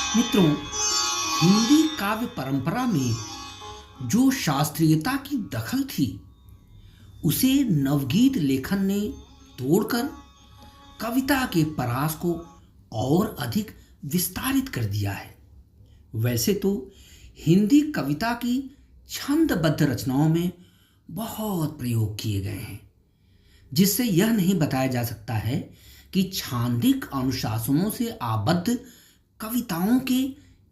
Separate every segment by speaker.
Speaker 1: मित्रों, हिंदी काव्य परंपरा में जो शास्त्रीयता की दखल थी, उसे नवगीत लेखन ने तोड़कर कविता के परास को और अधिक विस्तारित कर दिया है। वैसे तो हिंदी कविता की छंदबद्ध रचनाओं में बहुत प्रयोग किए गए हैं, जिससे यह नहीं बताया जा सकता है कि छांदिक अनुशासनों से आबद्ध कविताओं के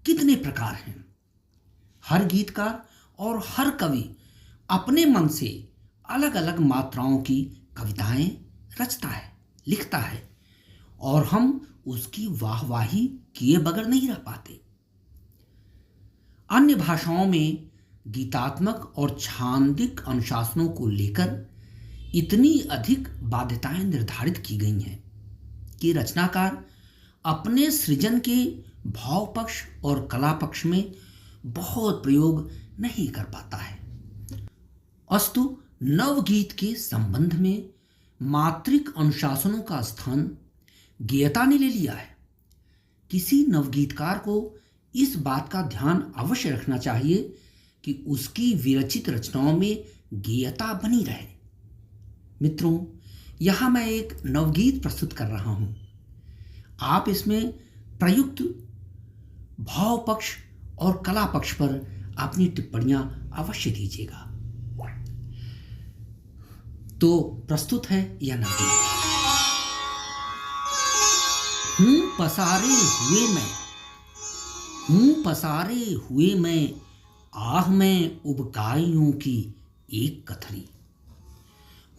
Speaker 1: कितने प्रकार हैं। हर गीतकार और हर कवि अपने मन से अलग अलग मात्राओं की कविताएं रचता है, लिखता है, और हम उसकी वाहवाही किए बगैर नहीं रह पाते। अन्य भाषाओं में गीतात्मक और छांदिक अनुशासनों को लेकर इतनी अधिक बाध्यताएं निर्धारित की गई हैं कि रचनाकार अपने सृजन के भाव पक्ष और कला पक्ष में बहुत प्रयोग नहीं कर पाता है। अस्तु नवगीत के संबंध में मात्रिक अनुशासनों का स्थान गेयता ने ले लिया है। किसी नवगीतकार को इस बात का ध्यान अवश्य रखना चाहिए कि उसकी विरचित रचनाओं में गेयता बनी रहे। मित्रों, यहां मैं एक नवगीत प्रस्तुत कर रहा हूं। आप इसमें प्रयुक्त भाव पक्ष और कला पक्ष पर अपनी टिप्पणियां अवश्य दीजिएगा। तो प्रस्तुत है यह नवगीत। हूं पसारे हुए मैं, आह में उबकाइयों की एक कथरी।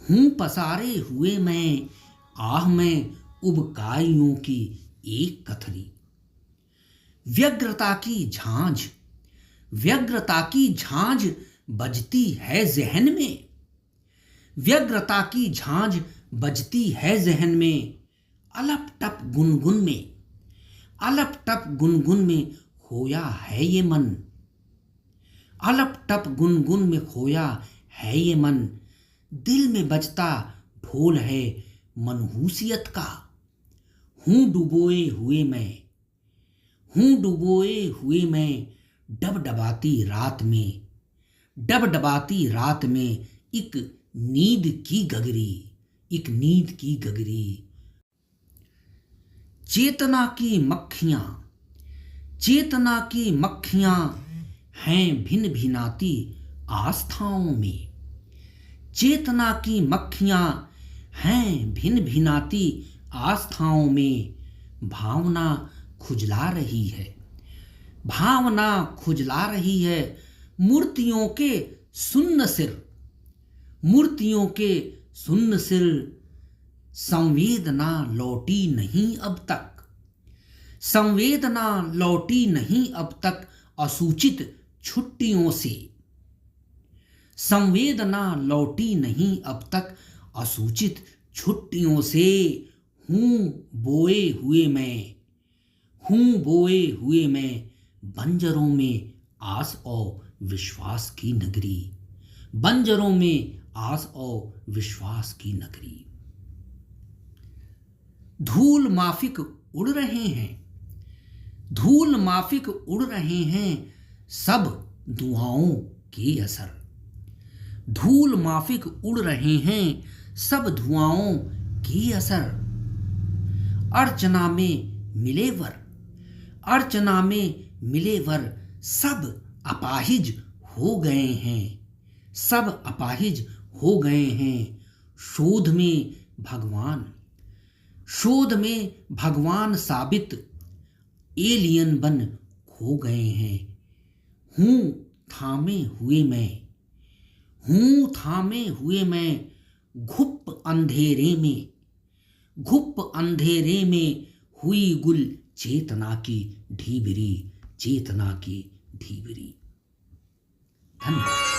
Speaker 1: हूं पसारे हुए मैं, आह में उबकाइयों की एक कथरी। व्यग्रता की झांझ बजती है जहन में। व्यग्रता की झांझ बजती है जहन में। अलप टप गुनगुन में खोया है ये मन। अलप टप गुनगुन में खोया है ये मन। दिल में बजता ढोल है मनहूसियत का। हूं डुबोए हुए मैं, डबडबाती रात में एक नींद की गगरी। चेतना की मक्खियां हैं भिन भिनाती आस्थाओं में। चेतना की मक्खियां हैं भिन भिनाती आस्थाओं में। भावना खुजला रही है मूर्तियों के सुन्न सिर। संवेदना लौटी नहीं अब तक असूचित छुट्टियों से। संवेदना लौटी नहीं अब तक असूचित छुट्टियों से। हूं बोए हुए मैं, बंजरों में आस और विश्वास की नगरी। धूल माफिक उड़ रहे हैं सब दुआओं के असर। धूल माफिक उड़ रहे हैं सब धुआओं के असर। अर्चना में मिले वर सब अपाहिज हो गए हैं। शोध में भगवान साबित एलियन बन खो गए हैं। हूं थामे हुए मैं, घुप अंधेरे में हुई गुल चेतना की ढीबरी। धन्यवाद।